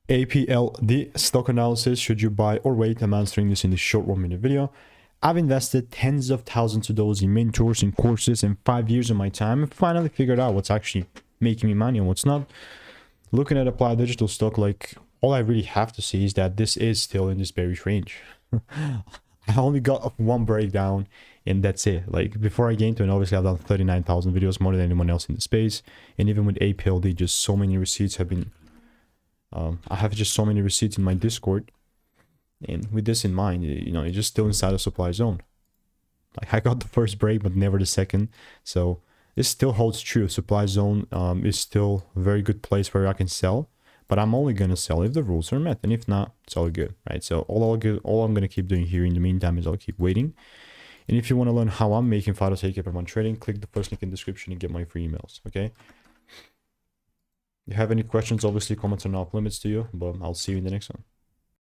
APLD stock analysis. Should you buy or wait? I'm answering this in this short 1-minute video. I've invested tens of thousands of dollars in mentors and courses and 5 years of my time and finally figured out what's actually making me money and what's not. Looking at Applied Digital stock, like, all I really have to say is that this is still in this bearish range. I only got one breakdown and that's it. Like, before I get into it, obviously I've done 39,000 videos, more than anyone else in the space. And even with APLD, just so many receipts have been I have just so many receipts in my Discord, and with this in mind, you know, it's just still inside the supply zone. Like, I got the first break but never the second, so this still holds true. Supply zone is still a very good place where I can sell, but I'm only gonna sell if the rules are met, and if not, it's all good, right? So all I'm gonna keep doing here in the meantime is I'll keep waiting. And if you want to learn how I'm making $5 per month trading, click the first link in the description and get my free emails. Okay, if you have any questions, obviously comments are not off limits to you, but I'll see you in the next one.